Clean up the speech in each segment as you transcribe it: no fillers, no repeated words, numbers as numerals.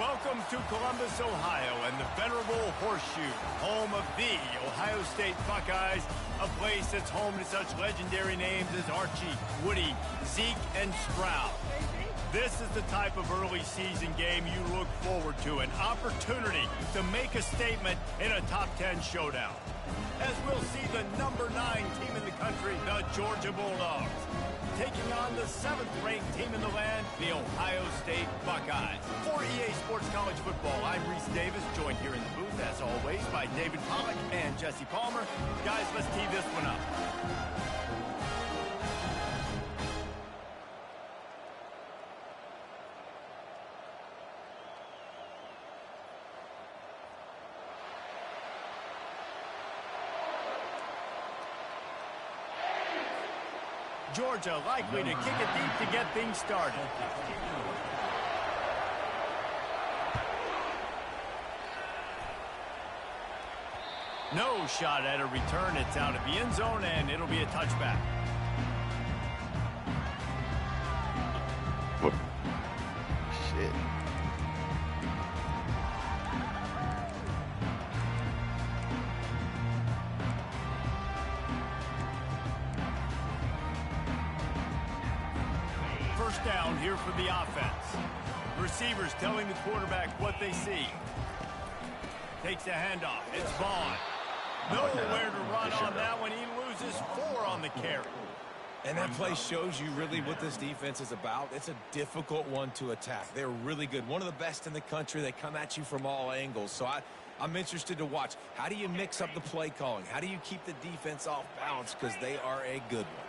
Welcome to Columbus, Ohio, and the venerable Horseshoe, home of the Ohio State Buckeyes, a place that's home to such legendary names as Archie, Woody, Zeke, and Stroud. This is the type of early season game you look forward to, an opportunity to make a statement in a top 10 showdown. As we'll see the number 9 team in the country, the Georgia Bulldogs, taking on the 7th-ranked team in the land, the Ohio State Buckeyes. For EA Sports College Football, I'm Reese Davis, joined here in the booth, as always, by David Pollack and Jesse Palmer. Guys, let's tee this one up. Georgia likely to kick it deep to get things started. No shot at a return. It's out of the end zone, and it'll be a touchback. Shit. First down here for the offense. Receivers telling the quarterback what they see. Takes a handoff. It's Vaughn. Nowhere to run on that one. He loses 4 on the carry. And that play shows you really what this defense is about. It's a difficult one to attack. They're really good. One of the best in the country. They come at you from all angles. So I'm interested to watch. How do you mix up the play calling? How do you keep the defense off balance? Because they are a good one.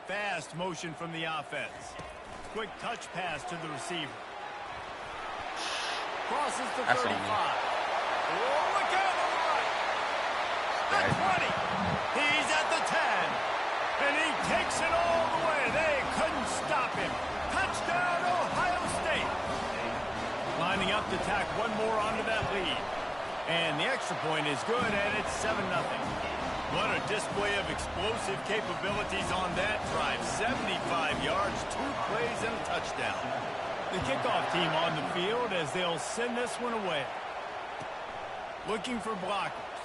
Fast motion from the offense. Quick touch pass to the receiver. Crosses the 35. Oh, look out on the right. The 20. He's at the 10. And he takes it all the way. They couldn't stop him. Touchdown, Ohio State. Lining up to tack one more onto that lead. And the extra point is good, and it's 7-0. What a display of explosive capabilities on that drive. 75 yards, 2 plays, and a touchdown. The kickoff team on the field as they'll send this one away. Looking for blockers.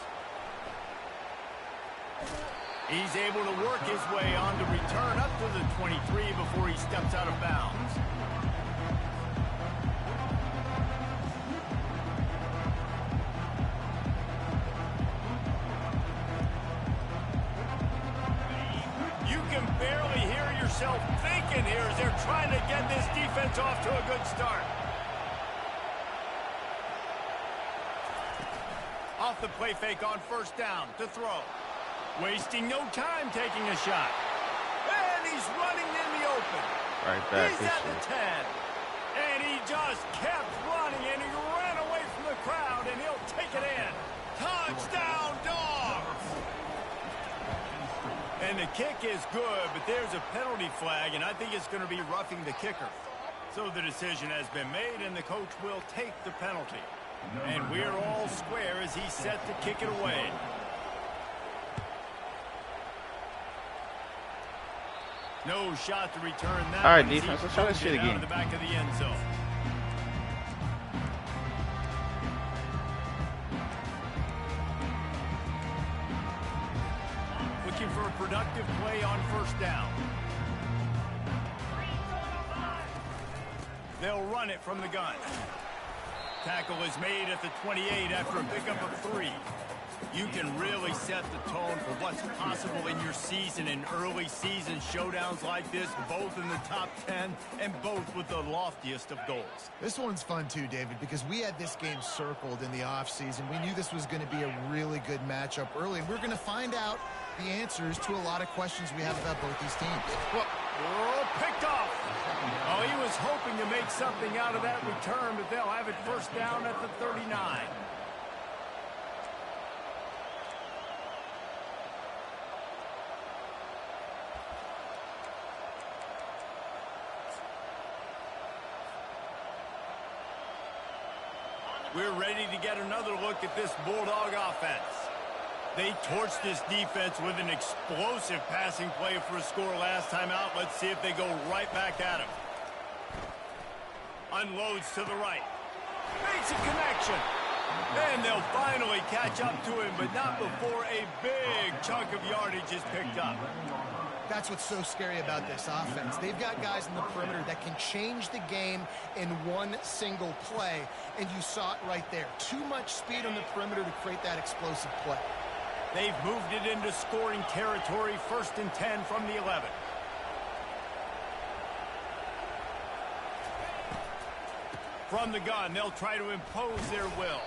He's able to work his way on the return up to the 23 before he steps out of bounds. Thinking here as they're trying to get this defense off to a good start. Off the play fake on first down to throw. Wasting no time taking a shot. And he's running in the open. Right back. He's at the 10. And he just kept running, and he ran away from the crowd, and he'll take it in. Touchdown, Dogs! And the kick is good, but there's a penalty flag, and I think it's going to be roughing the kicker. So the decision has been made, and the coach will take the penalty. And we're all square as he's set to kick it away. No shot to return that. All right, defense, let's try this shit again. Out of the back of the end zone. For a productive play on first down. They'll run it from the gun. Tackle is made at the 28 after a pickup of 3. You can really set the tone for what's possible in your season in early season showdowns like this, both in the top 10 and both with the loftiest of goals. This one's fun too, David, because we had this game circled in the offseason. We knew this was going to be a really good matchup early, and we're going to find out the answers to a lot of questions we have about both these teams. Well, picked off. Oh, he was hoping to make something out of that return, but they'll have it first down at the 39. We're ready to get another look at this Bulldog offense. They torched this defense with an explosive passing play for a score last time out. Let's see if they go right back at him. Unloads to the right. Makes a connection. And they'll finally catch up to him, but not before a big chunk of yardage is picked up. That's what's so scary about this offense. They've got guys in the perimeter that can change the game in one single play, and you saw it right there. Too much speed on the perimeter to create that explosive play. They've moved it into scoring territory, 1st and 10 from the 11. From the gun, they'll try to impose their will.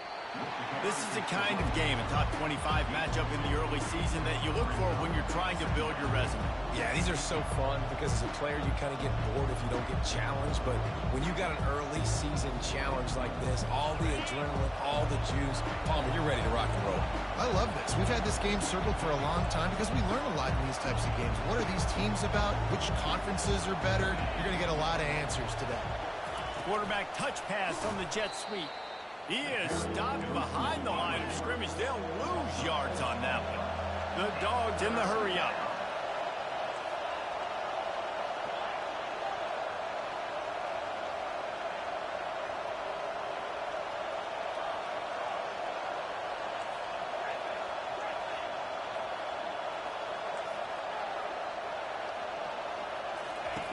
This is the kind of game, a top 25 matchup in the early season, that you look for when you're trying to build your resume. Yeah, these are so fun because as a player you kind of get bored if you don't get challenged, but when you got an early season challenge like this, all the adrenaline, all the juice, Palmer, you're ready to rock and roll. I love this. We've had this game circled for a long time because we learn a lot in these types of games. What are these teams about? Which conferences are better? You're going to get a lot of answers today. Quarterback touch pass on the jet sweep. He is stopped behind the line of scrimmage. They'll lose yards on that one. The Dogs in the hurry up.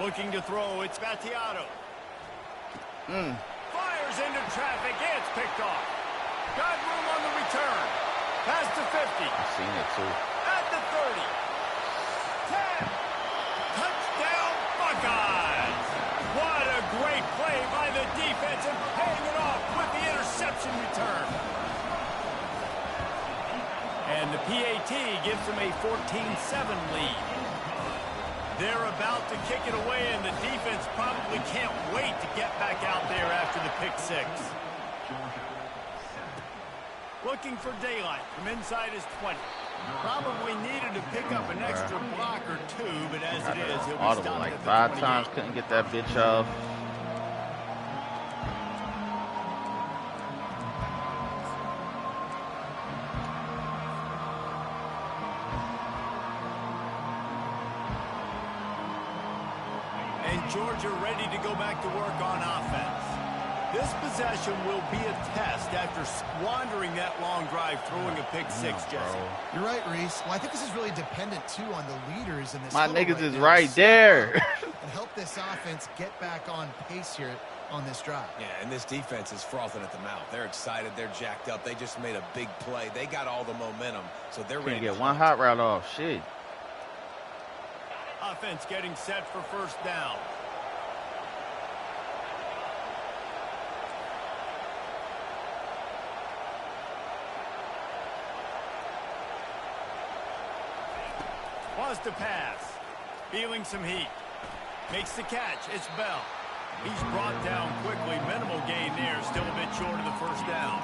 Looking to throw, it's Battiato. Fires into traffic, it's picked off. Got room on the return. Pass to 50. I've seen it too. At the 30. 10. Touchdown, Buckeyes. What a great play by the defense and paying it off with the interception return. And the PAT gives them a 14-7 lead. They're about to kick it away, and the defense probably can't wait to get back out there after the pick six. Looking for daylight from inside his 20. Probably needed to pick up an extra block or two, but as it is, he'll be stopped like at the 5 28. times, couldn't get that bitch off. Georgia ready to go back to work on offense. This possession will be a test after squandering that long drive, throwing a pick six, Jesse. You're right, Reese. Well, I think this is really dependent, too, on the leaders in this. My niggas is right there. And help this offense get back on pace here on this drive. Yeah, and this defense is frothing at the mouth. They're excited. They're jacked up. They just made a big play. They got all the momentum, so they're ready to get one hot route off. Shit. Offense getting set for first down. Wants to pass. Feeling some heat. Makes the catch. It's Bell. He's brought down quickly. Minimal gain there. Still a bit short of the first down.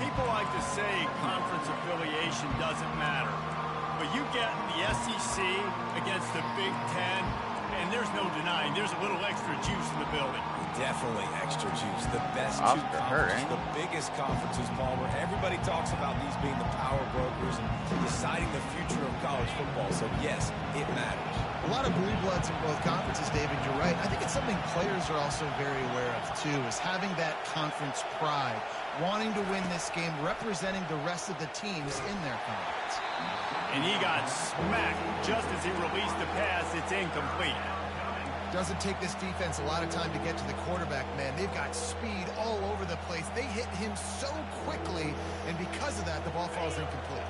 People like to say conference affiliation doesn't matter. But you get the SEC against the Big Ten, and there's no denying there's a little extra juice in the building. Definitely extra juice. The best two conferences, the biggest conferences, Palmer. Everybody talks about these being the power brokers and deciding the future of college football. So, yes, it matters. A lot of blue bloods in both conferences, David. You're right. I think it's something players are also very aware of, too, is having that conference pride, wanting to win this game, representing the rest of the teams in their conference. And he got smacked just as he released the pass. It's incomplete. Doesn't take this defense a lot of time to get to the quarterback, man. They've got speed all over the place. They hit him so quickly, and because of that, the ball falls incomplete.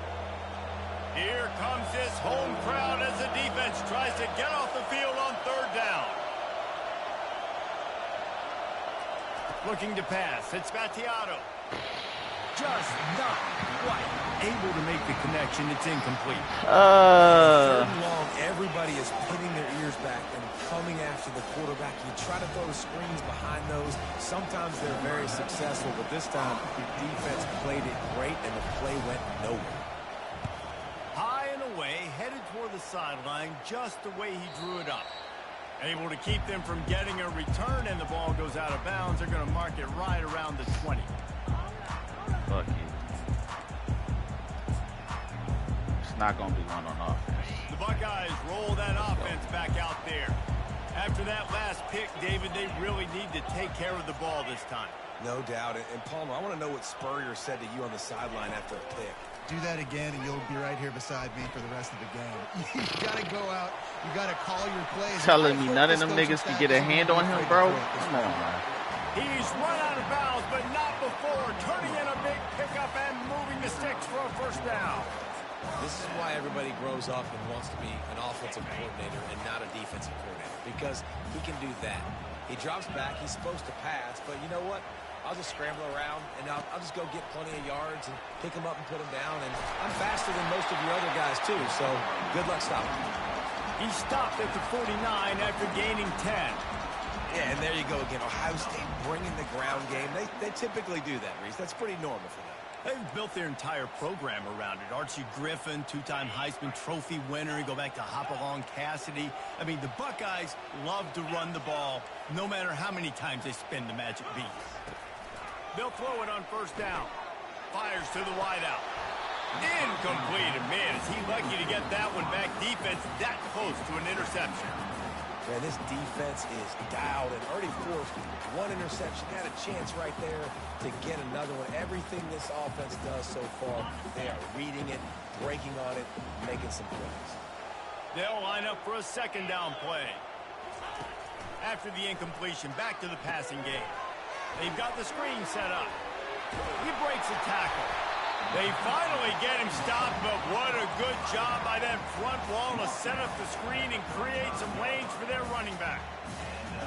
Here comes this home crowd as the defense tries to get off the field on third down. Looking to pass. It's Battiato. Just not quite able to make the connection. It's incomplete. Third and long, everybody is pitting their ears back and coming after the quarterback. You try to throw the screens behind those. Sometimes they're very successful, but this time the defense played it great and the play went nowhere. High and away, headed toward the sideline just the way he drew it up. Able to keep them from getting a return, and the ball goes out of bounds. They're going to mark it right around the 20. Fuck you. It's not going to be one on offense. The Buckeyes roll that offense back out there. After that last pick, David, they really need to take care of the ball this time. No doubt. And Palmer, I want to know what Spurrier said to you on the sideline after a pick. Do that again, and you'll be right here beside me for the rest of the game. You got to go out. You got to call your plays. Telling me none of them niggas can get a hand on him, bro? Come on, man. He's run out of bounds, but not before. Turning in a big pickup and moving the sticks for a first down. This is why everybody grows up and wants to be an offensive coordinator and not a defensive coordinator, because he can do that. He drops back. He's supposed to pass, but you know what? I'll just scramble around, and I'll just go get plenty of yards and pick them up and put them down. And I'm faster than most of your other guys, too, so good luck stopping. He stopped at the 49 after gaining 10. Yeah, and there you go again. Ohio State bringing the ground game. They typically do that, Reese. That's pretty normal for them. They've built their entire program around it. Archie Griffin, two-time Heisman Trophy winner. You go back to Hopalong Cassidy. I mean, the Buckeyes love to run the ball, no matter how many times they spin the magic beat. They'll throw it on first down. Fires to the wideout. Incomplete. And man, is he lucky to get that one back. Defense that close to an interception. Man, this defense is dialed and already forced one interception. Had a chance right there to get another one. Everything this offense does so far, they are reading it, breaking on it, making some plays. They'll line up for a second down play. After the incompletion, back to the passing game. They've got the screen set up. He breaks a tackle. They finally get him stopped, but what a good job by that front wall to set up the screen and create some lanes for their running back.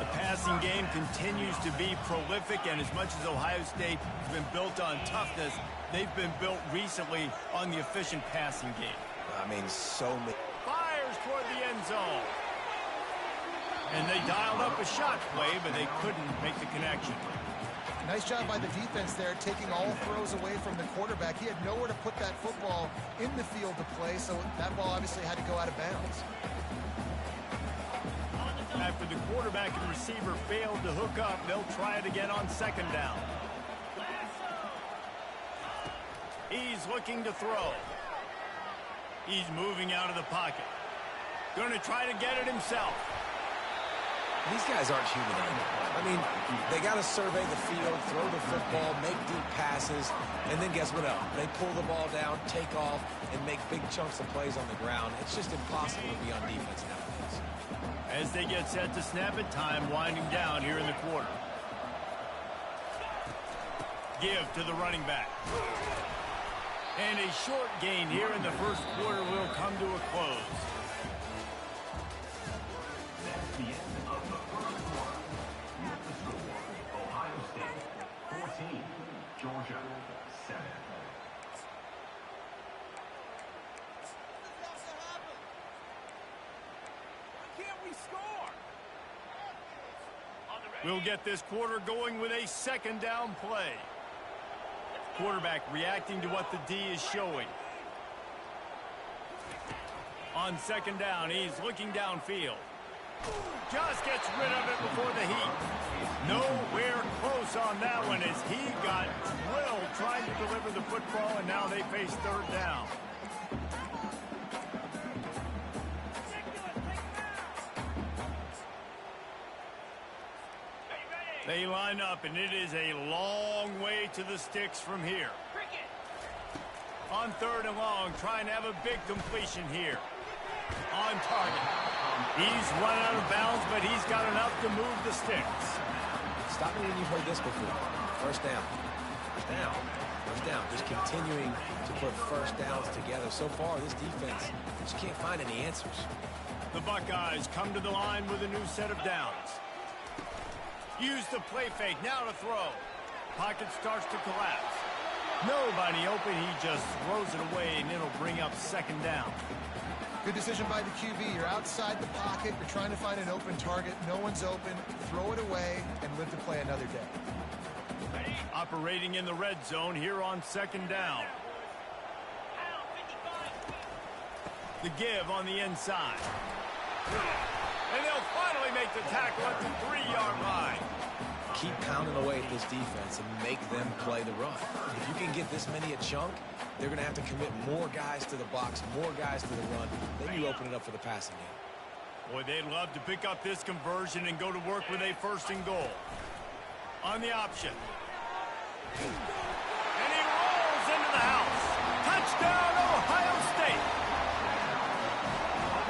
The passing game continues to be prolific, and as much as Ohio State has been built on toughness, they've been built recently on the efficient passing game. I mean, so many. Fires toward the end zone. And they dialed up a shot play, but they couldn't make the connection. Nice job by the defense there, taking all throws away from the quarterback. He had nowhere to put that football in the field to play, so that ball obviously had to go out of bounds. After the quarterback and receiver failed to hook up, they'll try it again on second down. He's looking to throw. He's moving out of the pocket. Going to try to get it himself. These guys aren't human anymore. I mean, they got to survey the field, throw the football, make deep passes, and then guess what else? They pull the ball down, take off, and make big chunks of plays on the ground. It's just impossible to be on defense nowadays. As they get set to snap it, time winding down here in the quarter. Give to the running back. And a short gain here in the first quarter will come to a close. Georgia, 7. Can't we score? We'll get this quarter going with a second down play. Quarterback reacting to what the D is showing. On second down, he's looking downfield. Just gets rid of it before the heat. Nowhere close on that one as he got drilled trying to deliver the football, and now they face third down. They line up, and it is a long way to the sticks from here. On third and long, trying to have a big completion here. On target. He's run out of bounds, but he's got enough to move the sticks. Stop me when you've heard this before. First down. First down. First down. Just continuing to put first downs together. So far, this defense just can't find any answers. The Buckeyes come to the line with a new set of downs. Use the play fake. Now to throw. Pocket starts to collapse. Nobody open. He just throws it away, and it'll bring up second down. Good decision by the QB. You're outside the pocket. You're trying to find an open target. No one's open. Throw it away and live to play another day. Operating in the red zone here on second down. The give on the inside. And they'll finally make the tackle at the 3-yard line. Keep pounding away at this defense and make them play the run. If you can get this many a chunk, they're going to have to commit more guys to the box, more guys to the run. Then you open it up for the passing game. Boy, they'd love to pick up this conversion and go to work with a first and goal. On the option. And he rolls into the house. Touchdown, Ohio State.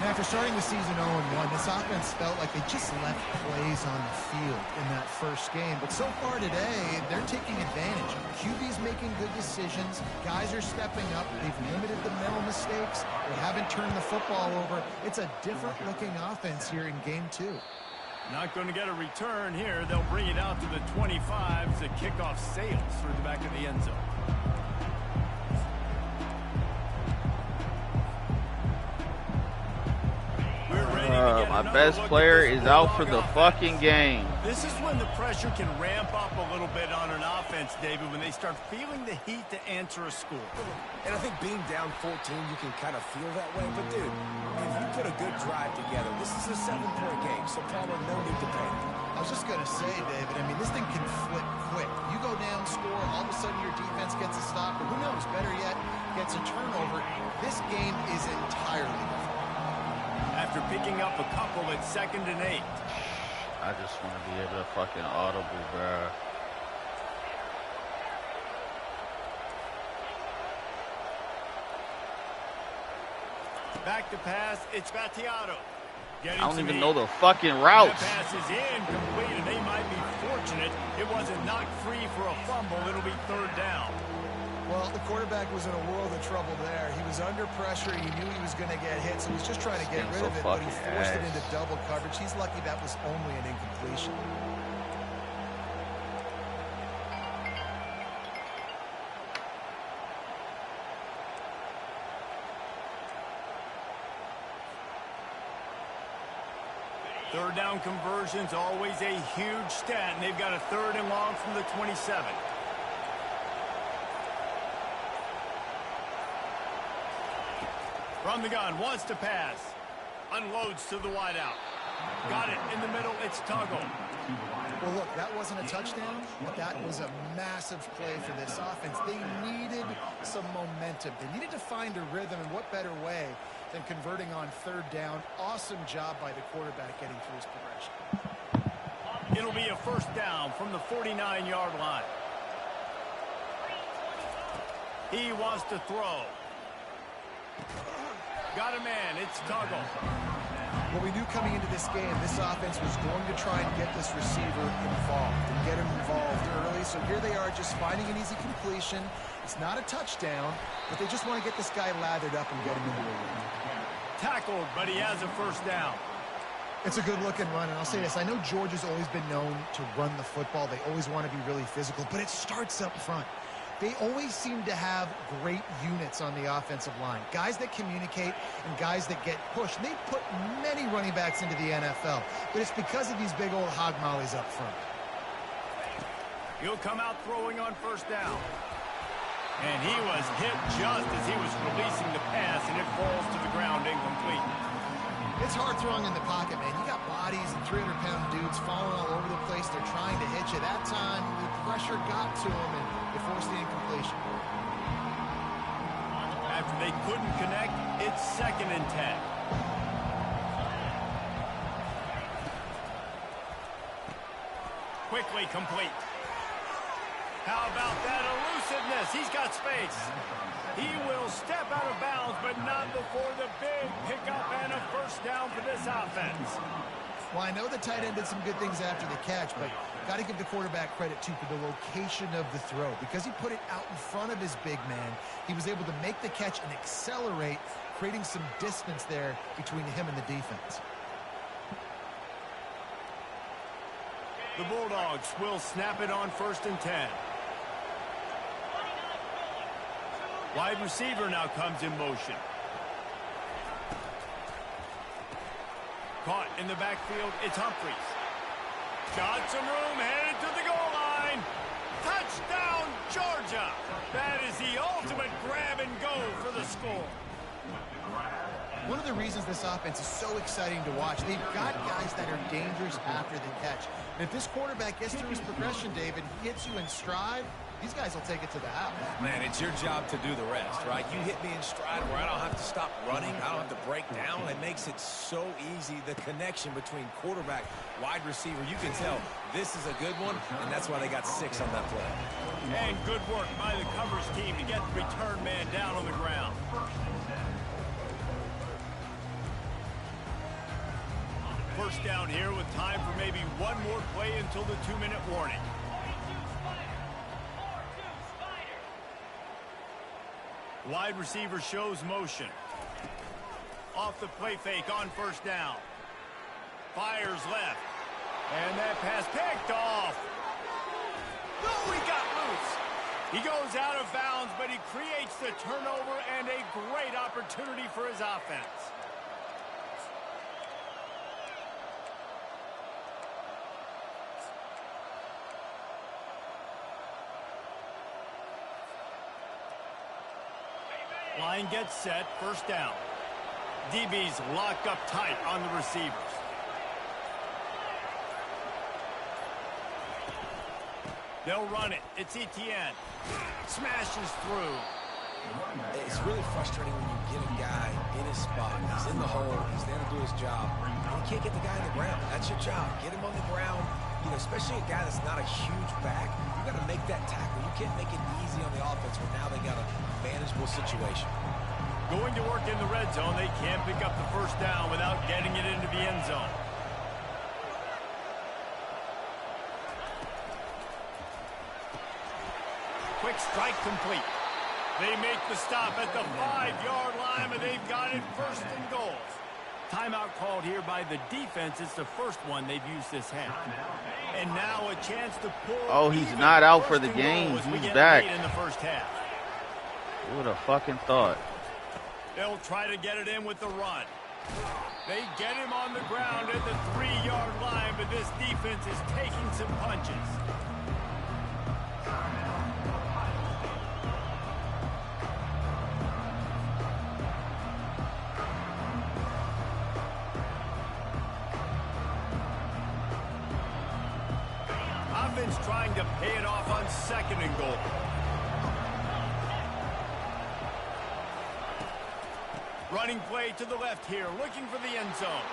And after starting the season 0-1, this offense felt like they just left plays on the field in that first game. But so far today, they're taking advantage. QB's making good decisions. Guys are stepping up. They've limited the mental mistakes. They haven't turned the football over. It's a different-looking offense here in Game 2. Not going to get a return here. They'll bring it out to the 25. The kickoff sails through the back of the end zone. My best player is out for the fucking game. This is when the pressure can ramp up a little bit on an offense, David, when they start feeling the heat to answer a score. And I think being down 14, you can kind of feel that way. But, dude, if you put a good drive together, this is a 7-point game, so probably no need to panic. I was just going to say, David, I mean, this thing can flip quick. You go down, score, all of a sudden your defense gets a stop, or who knows, better yet, gets a turnover. This game is entirely different. After picking up a couple at 2nd and 8. I just want to be able to fucking audible, bro. Back to pass, it's Battiato. I don't even know the fucking routes. That pass is incomplete, and they might be fortunate it wasn't knocked free for a fumble. It'll be 3rd down. Well, the quarterback was in a world of trouble there. He was under pressure. He knew he was going to get hit, so he was just trying to get rid of it, but he forced it into double coverage. He's lucky that was only an incompletion. Third down conversions, always a huge stat, and they've got a 3rd and long from the 27. From the gun, wants to pass. Unloads to the wideout. Got it in the middle, it's Tuggle. Well, look, that wasn't a touchdown, but that was a massive play for this offense. They needed some momentum. They needed to find a rhythm, and what better way than converting on 3rd down. Awesome job by the quarterback getting through his progression. It'll be a 1st down from the 49-yard line. He wants to throw. Got a man, it's Tuggle. Well, we knew coming into this game, this offense was going to try and get this receiver involved and get him involved early. So here they are just finding an easy completion. It's not a touchdown, but they just want to get this guy lathered up and get him into a win. Tackled, but he has a 1st down. It's a good-looking run, and I'll say this. I know Georgia's always been known to run the football. They always want to be really physical, but it starts up front. They always seem to have great units on the offensive line. Guys that communicate and guys that get pushed. And they put many running backs into the NFL, but it's because of these big old hog mollies up front. He'll come out throwing on 1st down. And he was hit just as he was releasing the pass, and it falls to the ground incomplete. It's hard throwing in the pocket, man. You got bodies and 300-pound dudes falling all over the place. They're trying to hit you. That time, the pressure got to him, and they forced the incompletion. After they couldn't connect, it's 2nd and 10. Quickly complete. How about that elusiveness? He's got space. He will step out of bounds, but not before the big pickup and a 1st down for this offense. Well, I know the tight end did some good things after the catch, but got to give the quarterback credit, too, for the location of the throw. Because he put it out in front of his big man, he was able to make the catch and accelerate, creating some distance there between him and the defense. The Bulldogs will snap it on 1st and 10. Wide receiver now comes in motion. Caught in the backfield, it's Humphries. Got some room, headed to the goal line. Touchdown, Georgia. That is the ultimate grab and go for the score. One of the reasons this offense is so exciting to watch, they've got guys that are dangerous after the catch. And if this quarterback gets through his progression, David, he hits you in stride, these guys will take it to the house. Man, it's your job to do the rest, right? You hit me in stride where I don't have to stop running. I don't have to break down. It makes it so easy, the connection between quarterback, wide receiver. You can tell this is a good one, and that's why they got 6 on that play. And good work by the coverage team to get the return man down on the ground. First down here with time for maybe one more play until the 2-minute warning. Wide receiver shows motion. Off the play fake on first down. Fires left. And that pass picked off. Oh, he got loose. He goes out of bounds, but he creates the turnover and a great opportunity for his offense. Line gets set, first down. DB's locked up tight on the receivers. They'll run it. It's Etienne. Smashes through. It's really frustrating when you get a guy in his spot. He's in the hole. He's there to do his job. And you can't get the guy on the ground. That's your job. Get him on the ground. You know, especially a guy that's not a huge back. You got to make that tackle. You can't make it easy on the offense when now they got a manageable situation. Going to work in the red zone. They can't pick up the first down without getting it into the end zone. Quick strike complete. They make the stop at the 5-yard line, but they've got it first and goal. Timeout called here by the defense. It's the first one they've used this half. And now a chance to pull. Oh, he's not out for the game. He's back. In the first half. Who would have fucking thought? They'll try to get it in with the run. They get him on the ground at the 3-yard line, but this defense is taking some punches. Offense trying to pay it off on second and goal. Running play to the left here, looking for the end zone.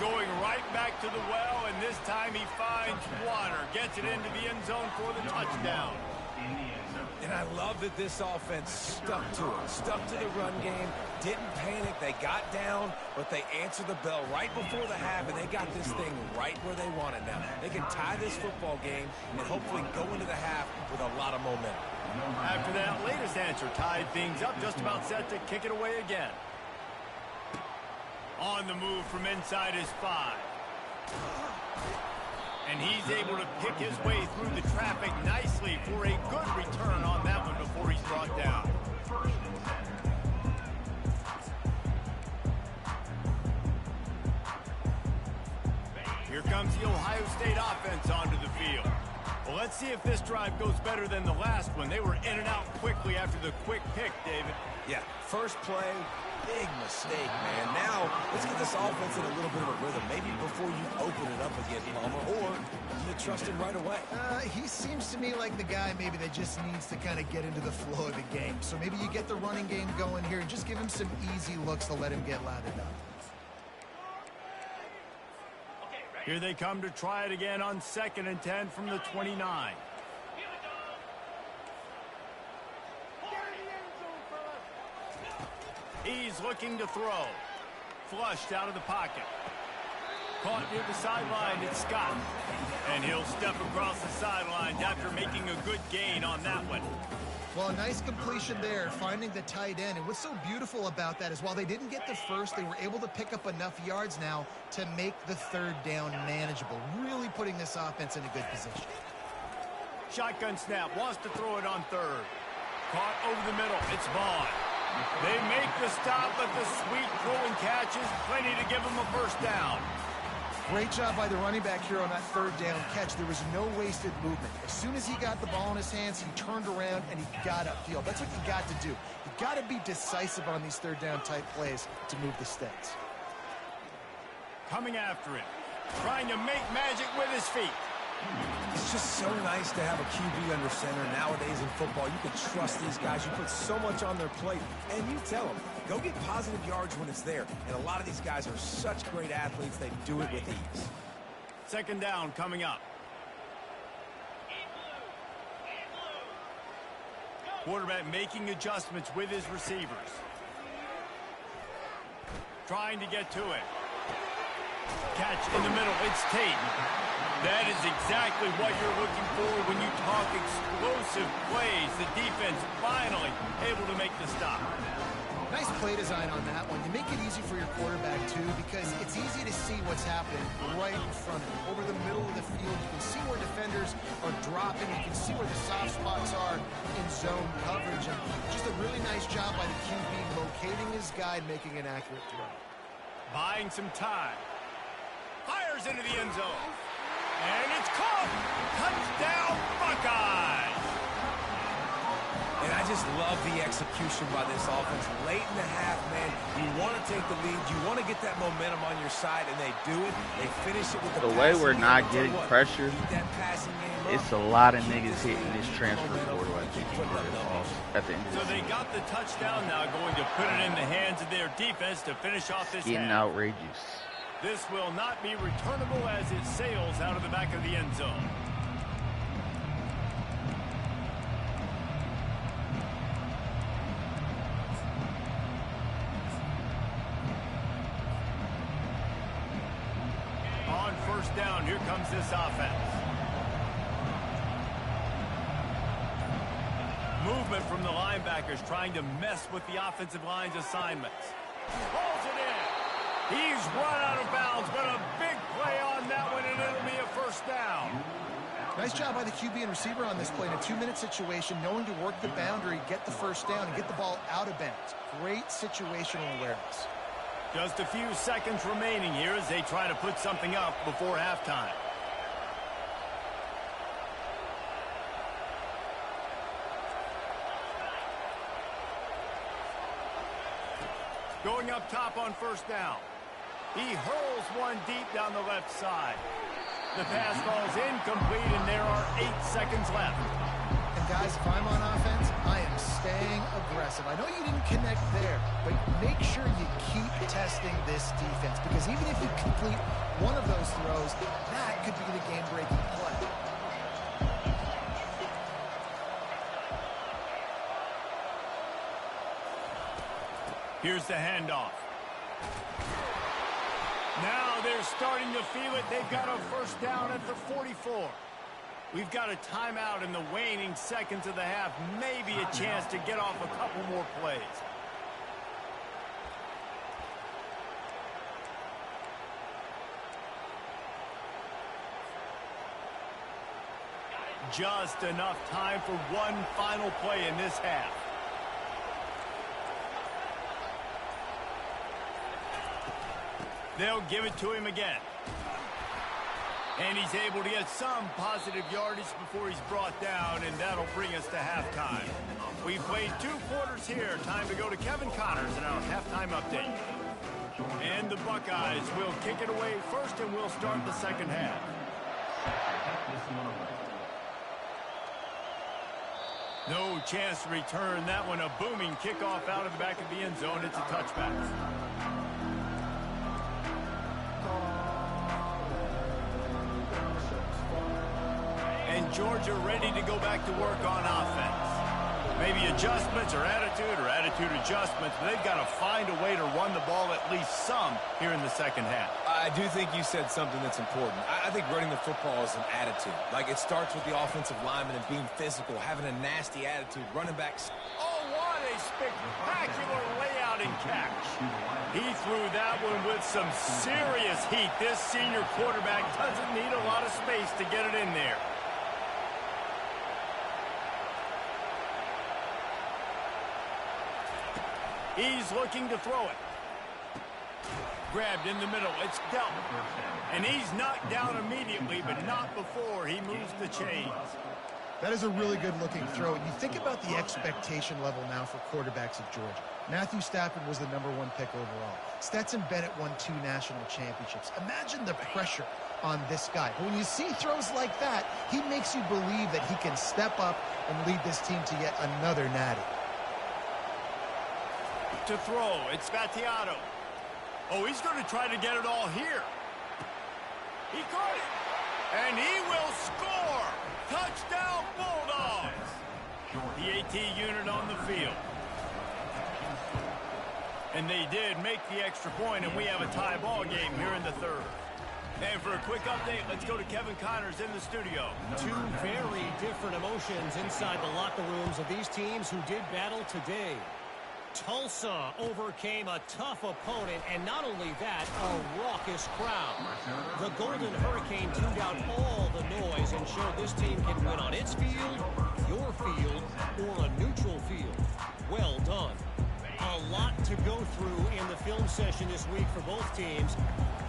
Going right back to the well, and this time he finds water. Gets it into the end zone for the touchdown. And I love that this offense stuck to it. Stuck to the run game. Didn't panic. They got down, but they answered the bell right before the half, and they got this thing right where they want it now. They can tie this football game and hopefully go into the half with a lot of momentum. After that latest answer tied things up, just about set to kick it away again. On the move from inside his 5. And he's able to pick his way through the traffic nicely for a good return on that one before he's brought down. Here comes the Ohio State offense onto the field. Well, let's see if this drive goes better than the last one. They were in and out quickly after the quick pick, David. Yeah, first play, big mistake, man. Now, let's get this offense in a little bit of a rhythm. Maybe before you open it up again, Palmer, or you trust him right away. He seems to me like the guy maybe that just needs to kind of get into the flow of the game. So maybe you get the running game going here and just give him some easy looks to let him get lathered up. Here they come to try it again on 2nd and 10 from the 29. He's looking to throw. Flushed out of the pocket. Caught near the sideline, it's Scott. And he'll step across the sidelines after making a good gain on that one. Well, a nice completion there, finding the tight end. And what's so beautiful about that is while they didn't get the first, they were able to pick up enough yards now to make the 3rd down manageable. Really putting this offense in a good position. Shotgun snap, wants to throw it on 3rd. Caught over the middle, it's Vaughn. They make the stop, but the sweet throw and catch is plenty to give them a first down. Great job by the running back here on that 3rd down catch. There was no wasted movement. As soon as he got the ball in his hands, he turned around and he got upfield. That's what you got to do. You got to be decisive on these 3rd down type plays to move the stakes. Coming after it. Trying to make magic with his feet. It's just so nice to have a QB under center. Nowadays in football, you can trust these guys. You put so much on their plate, and you tell them, go get positive yards when it's there. And a lot of these guys are such great athletes, they do it with ease. Second down coming up. Quarterback making adjustments with his receivers. Trying to get to it. Catch in the middle. It's Tate. That is exactly what you're looking for when you talk explosive plays. The defense finally able to make the stop. Nice play design on that one. You make it easy for your quarterback, too, because it's easy to see what's happening right in front of you. Over the middle of the field, you can see where defenders are dropping. You can see where the soft spots are in zone coverage. And just a really nice job by the QB locating his guy and making an accurate throw. Buying some time. Fires into the end zone. And it's caught. Touchdown, Buckeyes. And I just love the execution by this offense. Late in the half, man, you want to take the lead. You want to get that momentum on your side, and they do it. They finish it with the way we're not getting pressured, it's a lot of niggas hitting this transfer portal at the end of So they got the touchdown now, going to put it in the hands of their defense to finish off this getting half. outrageous. This will not be returnable as it sails out of the back of the end zone. On first down, here comes this offense. Movement from the linebackers trying to mess with the offensive line's assignments. Pulls it in. He's run out of bounds, but a big play on that one, and it'll be a first down. Nice job by the QB and receiver on this play in a 2-minute situation, knowing to work the boundary, get the first down, and get the ball out of bounds. Great situational awareness. Just a few seconds remaining here as they try to put something up before halftime. Going up top on first down. He hurls one deep down the left side. The pass falls incomplete, and there are 8 seconds left. And guys, if I'm on offense, I am staying aggressive. I know you didn't connect there, but make sure you keep testing this defense, because even if you complete one of those throws, that could be the game-breaking play. Here's the handoff. Now they're starting to feel it. They've got a first down at the 44. We've got a timeout in the waning seconds of the half. Maybe a chance to get off a couple more plays. Just enough time for one final play in this half. They'll give it to him again. And he's able to get some positive yardage before he's brought down, and that'll bring us to halftime. We've played 2 quarters here. Time to go to Kevin Connors in our halftime update. And the Buckeyes will kick it away first, and we'll start the second half. No chance to return that one. A booming kickoff out of the back of the end zone. It's a touchback. And Georgia ready to go back to work on offense. Maybe adjustments or attitude adjustments, but they've got to find a way to run the ball at least some here in the second half. I do think you said something that's important. I think running the football is an attitude. Like, it starts with the offensive lineman and being physical, having a nasty attitude, running back. Oh, what a spectacular layout and catch. He threw that one with some serious heat. This senior quarterback doesn't need a lot of space to get it in there. He's looking to throw it. Grabbed in the middle. It's dealt. And he's knocked down immediately, but not before he moves the chains. That is a really good-looking throw. And you think about the expectation level now for quarterbacks at Georgia. Matthew Stafford was the #1 pick overall. Stetson Bennett won 2 national championships. Imagine the pressure on this guy. But when you see throws like that, he makes you believe that he can step up and lead this team to yet another natty. To throw, it's Vattiato. Oh, he's going to try to get it all here. He caught it, and he will score. Touchdown, Bulldogs. The AT unit on the field. And they did make the extra point, and we have a tie ball game here in the third. And for a quick update, let's go to Kevin Connors in the studio. Two very different emotions inside the locker rooms of these teams who did battle today. Tulsa overcame a tough opponent, and not only that, a raucous crowd. The Golden Hurricane tuned out all the noise and showed this team can win on its field, your field, or a neutral field. Well done. A lot to go through in the film session this week for both teams,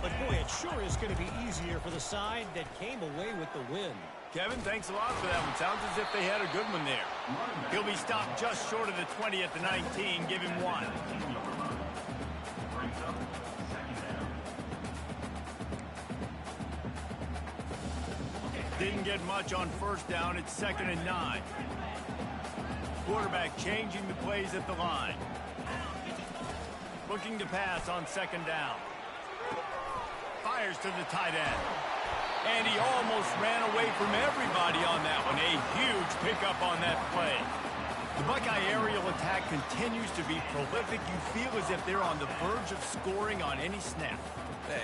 but boy, it sure is going to be easier for the side that came away with the win. Kevin, thanks a lot for that one. Sounds as if they had a good one there. He'll be stopped just short of the 20 at the 19. Give him 1. Didn't get much on first down. It's 2nd and 9. Quarterback changing the plays at the line. Looking to pass on 2nd down. Fires to the tight end. And he almost ran away from everybody on that one. A huge pickup on that play. The Buckeye aerial attack continues to be prolific. You feel as if they're on the verge of scoring on any snap.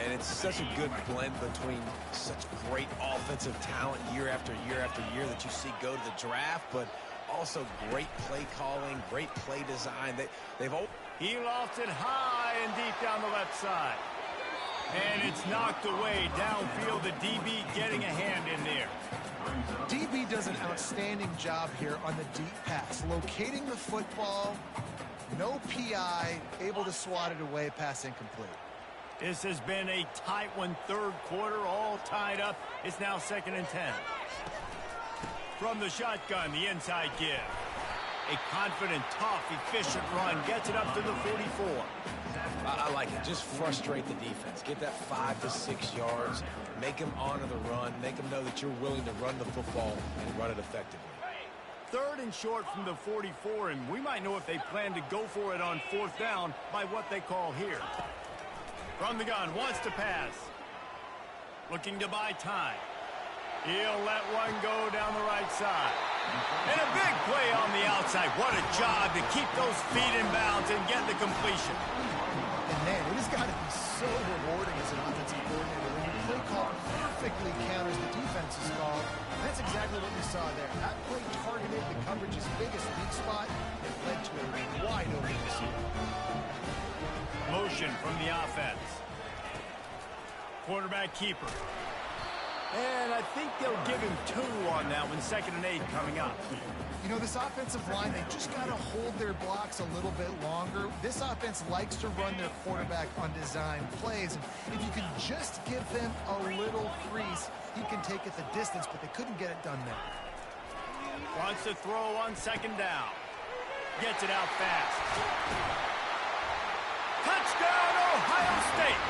And it's such a good blend between such great offensive talent year after year after year that you see go to the draft, but also great play calling, great play design. He lofts it high and deep down the left side. And it's knocked away downfield. The DB getting a hand in there. DB does an outstanding job here on the deep pass. Locating the football, no PI, able to swat it away, pass incomplete. This has been a tight one, third quarter, all tied up. It's now 2nd and 10. From the shotgun, the inside give. A confident, tough, efficient run. Gets it up to the 44. I like it. Just frustrate the defense. Get that 5 to 6 yards. Make them honor the run. Make them know that you're willing to run the football and run it effectively. 3rd and short from the 44, and we might know if they plan to go for it on 4th down by what they call here. From the gun, wants to pass. Looking to buy time. He'll let one go down the right side. And a big play on the outside. What a job to keep those feet in bounds and get the completion. And man, it has got to be so rewarding as an offensive coordinator when your play call perfectly counters the defense's call. That's exactly what we saw there. That play targeted the coverage's biggest weak spot and led to a wide open receiver. Motion from the offense. Quarterback keeper. And I think they'll give him 2 on that one. 2nd and 8 coming up. You know, this offensive line, they just got to hold their blocks a little bit longer. This offense likes to run their quarterback on design plays. And if you can just give them a little crease, he can take it the distance, but they couldn't get it done there. Wants to throw on 2nd down. Gets it out fast. Touchdown, Ohio State.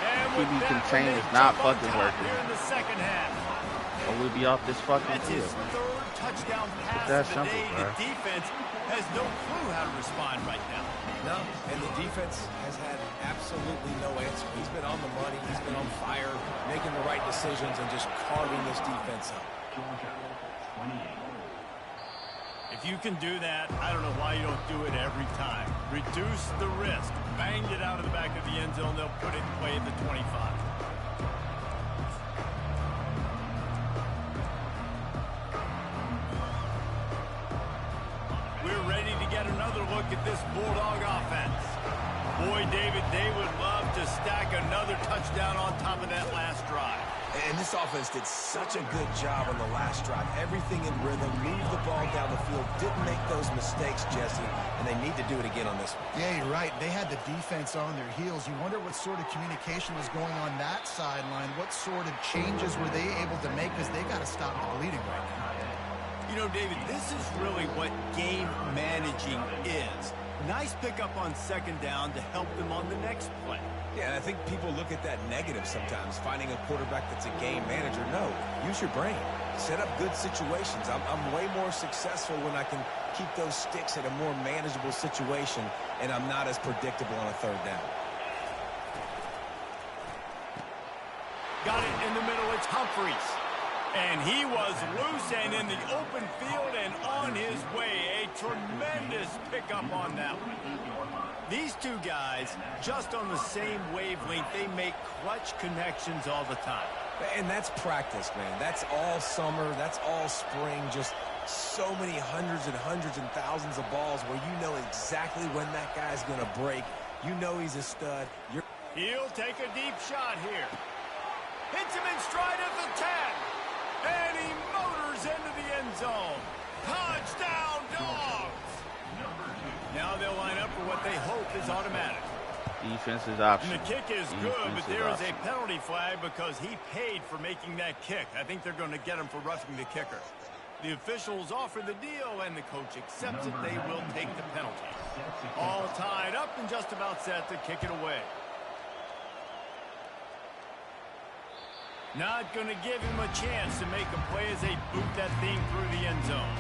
And with QB that, contain they is not jump on fucking top working. here in the 2nd half. Or we'll be off this fucking That's his field. 3rd touchdown pass That's of the simple, day. bro. The defense has no clue how to respond right now. No, and the defense has had absolutely no answer. He's been on the money. He's been on fire, making the right decisions and just carving this defense up. If you can do that, I don't know why you don't do it every time. Reduce the risk. Banged it out of the back of the end zone. They'll put it in play at the 25. We're ready to get another look at this Bulldog offense. Boy, David, they would love to stack another touchdown on top of that last drive. And this offense did such a good job on the last drive. Everything in rhythm, moved the ball down the field, didn't make those mistakes, Jesse, and they need to do it again on this one. Yeah, you're right. They had the defense on their heels. You wonder what sort of communication was going on that sideline. What sort of changes were they able to make, because they got to stop the bleeding right now. You know, David, this is really what game managing is. Nice pickup on second down to help them on the next play. Yeah, and I think people look at that negative sometimes, finding a quarterback that's a game manager. No, use your brain. Set up good situations. I'm way more successful when I can keep those sticks at a more manageable situation, and I'm not as predictable on a third down. Got it in the middle. It's Humphries. And he was loose and in the open field and on his way. A tremendous pickup on that one. These two guys, just on the same wavelength, they make clutch connections all the time. And that's practice, man. That's all summer. That's all spring. Just so many hundreds and thousands of balls where you know exactly when that guy's going to break. You know he's a stud. He'll take a deep shot here. Hits him in stride at the 10. And he motors into the end zone. Touchdown, Dogs! Now they'll line up for what they hope is automatic. Defense is optional. And the kick is good, but there is a penalty flag because he paid for making that kick. I think they're going to get him for roughing the kicker. The officials offer the deal, and the coach accepts it. They will take the penalty. All tied up and just about set to kick it away. Not going to give him a chance to make a play as they boot that thing through the end zone.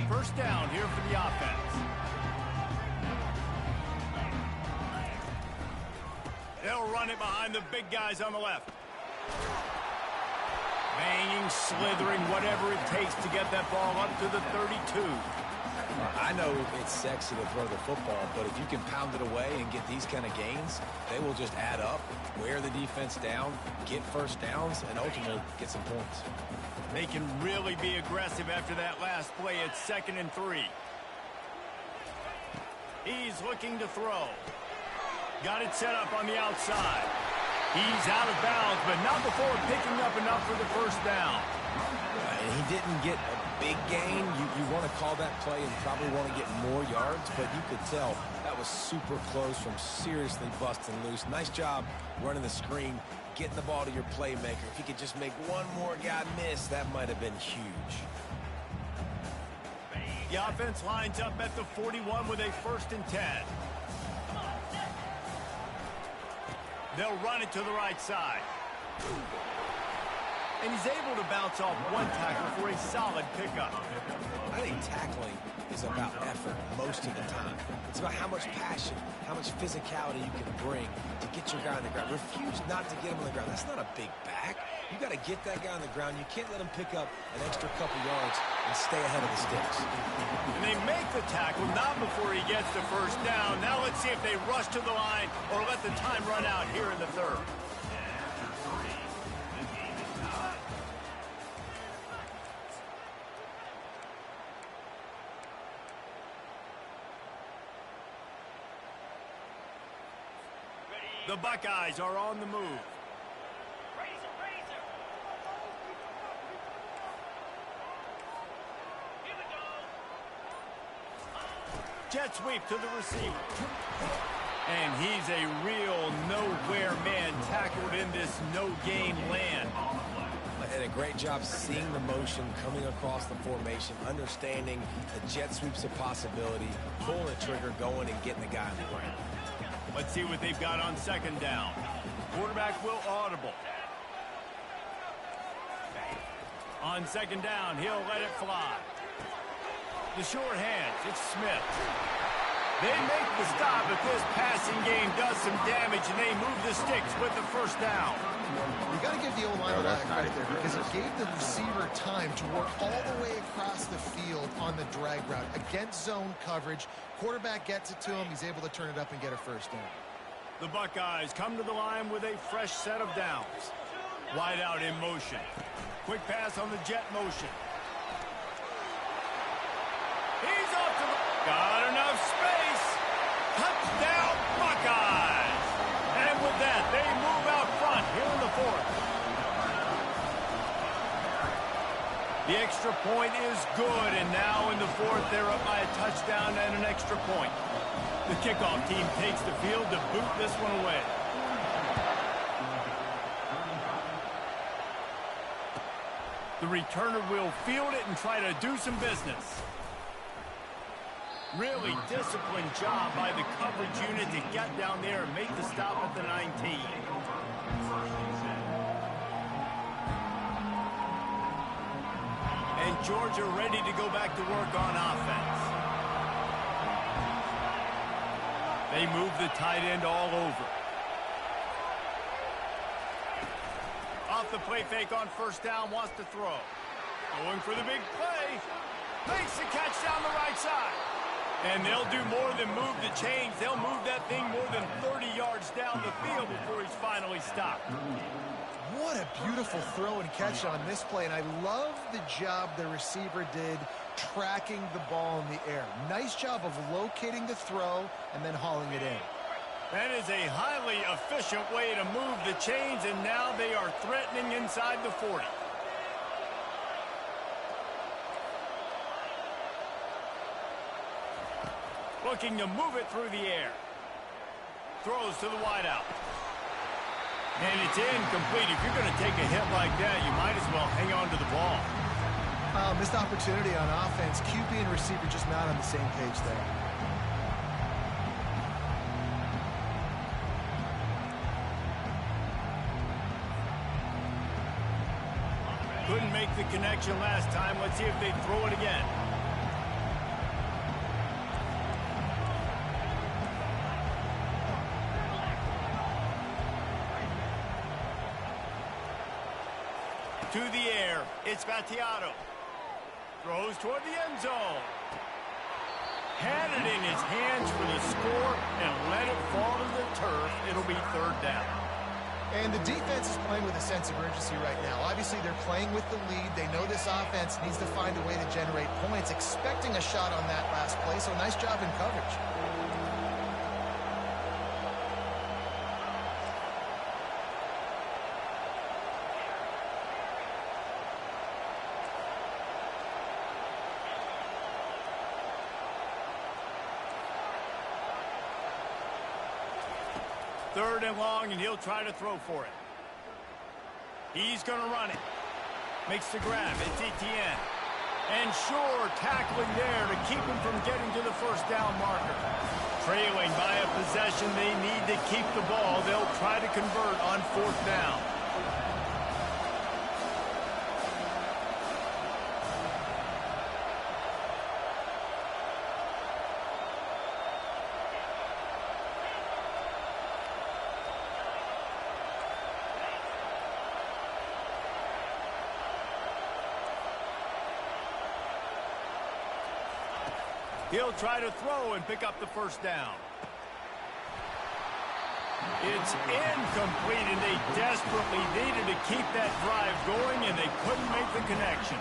First down here for the offense. They'll run it behind the big guys on the left. Banging, slithering, whatever it takes to get that ball up to the 32. I know it's sexy to throw the football, but if you can pound it away and get these kind of gains, they will just add up, wear the defense down, get first downs, and ultimately get some points. They can really be aggressive after that last play. It's 2nd and 3. He's looking to throw. Got it set up on the outside. He's out of bounds, but not before picking up enough for the first down. And he didn't get a big gain. You want to call that play and probably want to get more yards, but you could tell that was super close from seriously busting loose. Nice job running the screen, getting the ball to your playmaker. If he could just make one more guy miss, that might have been huge. The offense lines up at the 41 with a 1st and 10. They'll run it to the right side. And he's able to bounce off one tackle for a solid pickup. I think tackling is about effort most of the time. It's about how much passion, how much physicality you can bring to get your guy on the ground. Refuse not to get him on the ground. That's not a big back. You got to get that guy on the ground. You can't let him pick up an extra couple yards and stay ahead of the sticks. And they make the tackle not before he gets the first down. Now let's see if they rush to the line or let the time run out here in the 3rd. The Buckeyes are on the move. Jet sweep to the receiver. And he's a real nowhere man tackled in this no-game land. And a great job seeing the motion coming across the formation, understanding the jet sweep's a possibility, pulling the trigger, going and getting the guy on the ground. Let's see what they've got on 2nd down. Quarterback will audible. On 2nd down, he'll let it fly. The short hands, it's Smith. They make the stop, but this passing game does some damage, and they move the sticks with the first down. You got to give the O-line a lot of credit there because it gave the receiver time to work all the way across the field on the drag route. Against zone coverage, quarterback gets it to him. He's able to turn it up and get a first down. The Buckeyes come to the line with a fresh set of downs. Wide out in motion. Quick pass on the jet motion. He's off to the... Got enough space. Touchdown, Buckeyes. And with that, they move out front here in the 4th. The extra point is good, and now in the 4th, they're up by a touchdown and an extra point. The kickoff team takes the field to boot this one away. The returner will field it and try to do some business. Really disciplined job by the coverage unit to get down there and make the stop at the 19. And Georgia ready to go back to work on offense. They move the tight end all over. Off the play fake on first down, wants to throw. Going for the big play. Makes the catch down the right side. And they'll do more than move the chains. They'll move that thing more than 30 yards down the field before he's finally stopped. What a beautiful throw and catch on this play. And I love the job the receiver did tracking the ball in the air. Nice job of locating the throw and then hauling it in. That is a highly efficient way to move the chains, and now they are threatening inside the 40. Looking to move it through the air. Throws to the wideout. And it's incomplete. If you're going to take a hit like that, you might as well hang on to the ball. Missed opportunity on offense. QB and receiver just not on the same page there. Couldn't make the connection last time. Let's see if they throw it again. To the air, it's Battiato. Throws toward the end zone. Had it in his hands for the score and let it fall to the turf. It'll be third down. And the defense is playing with a sense of urgency right now. Obviously, they're playing with the lead. They know this offense needs to find a way to generate points, expecting a shot on that last play, so nice job in coverage. Third and long, and he'll try to throw for it. He's going to run it. Makes the grab. It's Etienne. And sure, tackling there to keep him from getting to the first down marker. Trailing by a possession, they need to keep the ball. They'll try to convert on fourth down. He'll try to throw and pick up the first down. It's incomplete, and they desperately needed to keep that drive going, and they couldn't make the connection.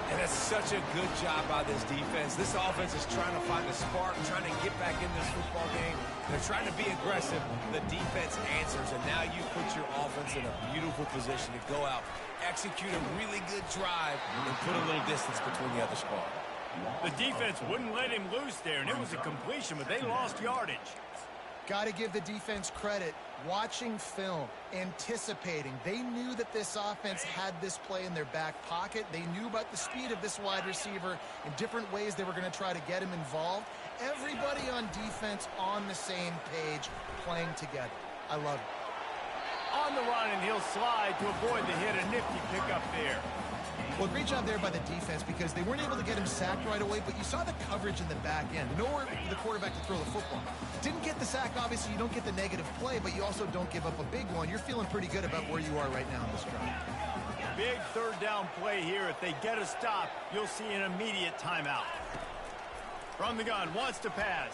And that's such a good job by this defense. This offense is trying to find a spark, trying to get back in this football game. They're trying to be aggressive. The defense answers, and now you put your offense in a beautiful position to go out, execute a really good drive, and put a little distance between the other squad. The defense wouldn't let him loose there, and it was a completion, but they lost yardage. Got to give the defense credit. Watching film, anticipating. They knew that this offense had this play in their back pocket. They knew about the speed of this wide receiver in different ways they were going to try to get him involved. Everybody on defense on the same page, playing together. I love it. On the run, and he'll slide to avoid the hit. A nifty pickup there. Well, great job there by the defense because they weren't able to get him sacked right away, but you saw the coverage in the back end. Nowhere for the quarterback to throw the football. Didn't get the sack, obviously. You don't get the negative play, but you also don't give up a big one. You're feeling pretty good about where you are right now in this drive. Big third down play here. If they get a stop, you'll see an immediate timeout. From the gun, wants to pass.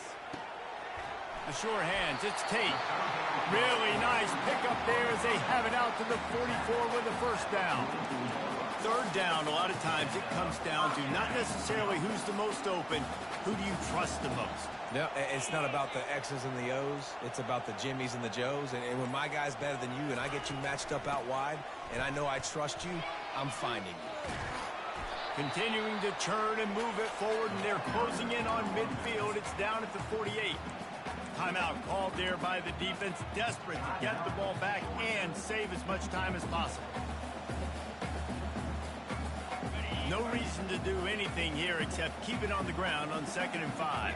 The sure hands, it's Tate. Really nice pickup there as they have it out to the 44 with the first down. Third down, a lot of times it comes down to not necessarily who's the most open, who do you trust the most? No, it's not about the X's and the O's. It's about the Jimmies and the Joes. And when my guy's better than you and I get you matched up out wide and I know I trust you, I'm finding you. Continuing to churn and move it forward, and they're closing in on midfield. It's down at the 48. Timeout called there by the defense, desperate to get the ball back and save as much time as possible. No reason to do anything here except keep it on the ground on 2nd and 5.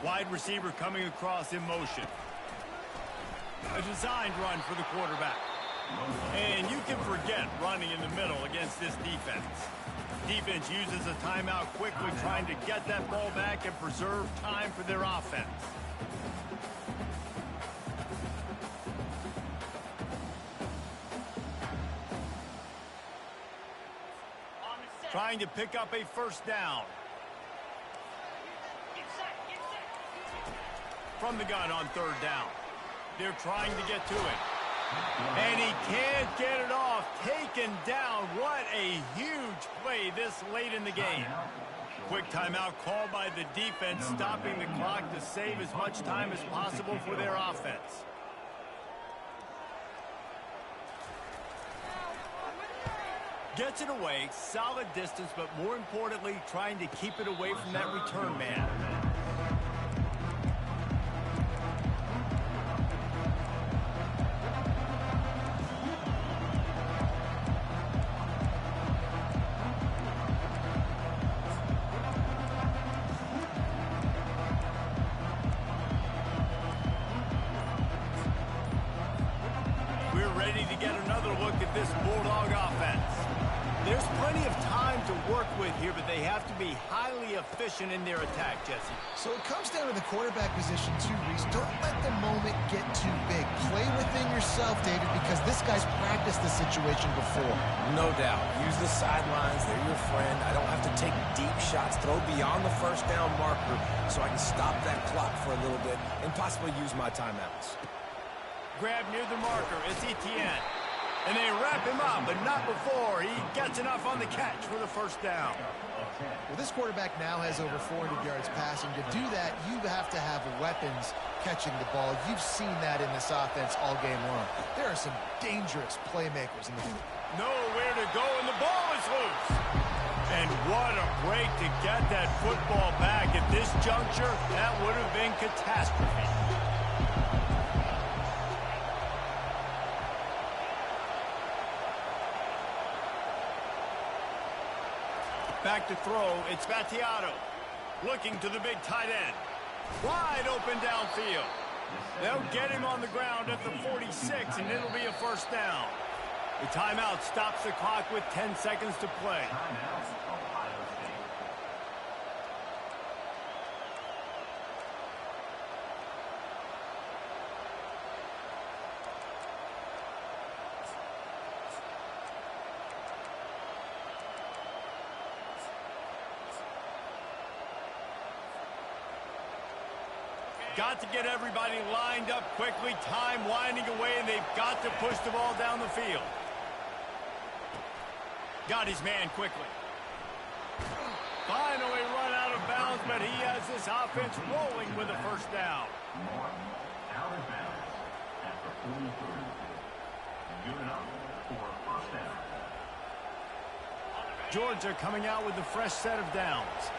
Wide receiver coming across in motion. A designed run for the quarterback. And you can forget running in the middle against this defense. Defense uses a timeout quickly, trying to get that ball back and preserve time for their offense. Trying to pick up a first down. From the gun on 3rd down. They're trying to get to it. And he can't get it off. Taken down. What a huge play this late in the game. Quick timeout called by the defense, stopping the clock to save as much time as possible for their offense. Gets it away, solid distance, but more importantly, trying to keep it away from that return man. We're ready to get another look at this Bulldog offense. There's plenty of time to work with here, but they have to be highly efficient in their attack, Jesse. So it comes down to the quarterback position too, Reese. Don't let the moment get too big. Play within yourself, David, because this guy's practiced this situation before. No doubt. Use the sidelines. They're your friend. I don't have to take deep shots, throw beyond the first down marker so I can stop that clock for a little bit and possibly use my timeouts. Grab near the marker. It's Etienne. And they wrap him up, but not before he gets enough on the catch for the first down. Well, this quarterback now has over 400 yards passing. To do that, you have to have weapons catching the ball. You've seen that in this offense all game long. There are some dangerous playmakers in the field. Nowhere to go, and the ball is loose. And what a break to get that football back at this juncture. That would have been catastrophe. Back to throw, it's Battiato. Looking to the big tight end. Wide open downfield. They'll get him on the ground at the 46, and it'll be a first down. The timeout stops the clock with 10 seconds to play. Got to get everybody lined up quickly. Time winding away, and they've got to push the ball down the field. Got his man quickly. Finally run out of bounds, but he has this offense rolling with a first down. Out of bounds after 43. Good enough for a first down. Georgia coming out with a fresh set of downs.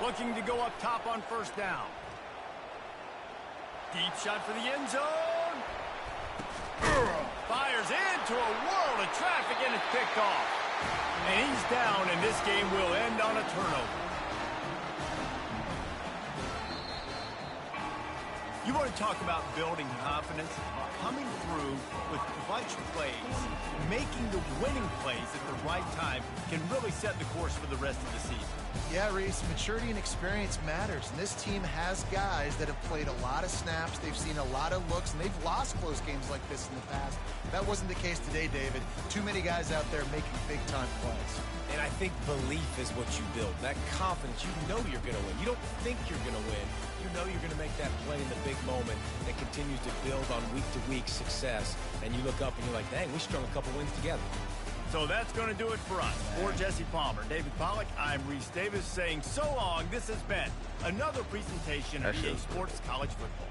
Looking to go up top on first down. Deep shot for the end zone. Fires into a world of traffic, and it's picked off. And he's down, and this game will end on a turnover. You want to talk about building confidence? Coming through with clutch plays, making the winning plays at the right time can really set the course for the rest of the season. Yeah, Reese, maturity and experience matters. And this team has guys that have played a lot of snaps. They've seen a lot of looks, and they've lost close games like this in the past. That wasn't the case today, David. Too many guys out there making big-time plays. And I think belief is what you build. That confidence, you know you're going to win. You don't think you're going to win. You know you're going to make that play in the big moment that continues to build on week-to-week success. And you look up and you're like, dang, we strung a couple wins together. So that's going to do it for us. For Jesse Palmer, David Pollack, I'm Reese Davis saying so long. This has been another presentation of EA Sports College Football.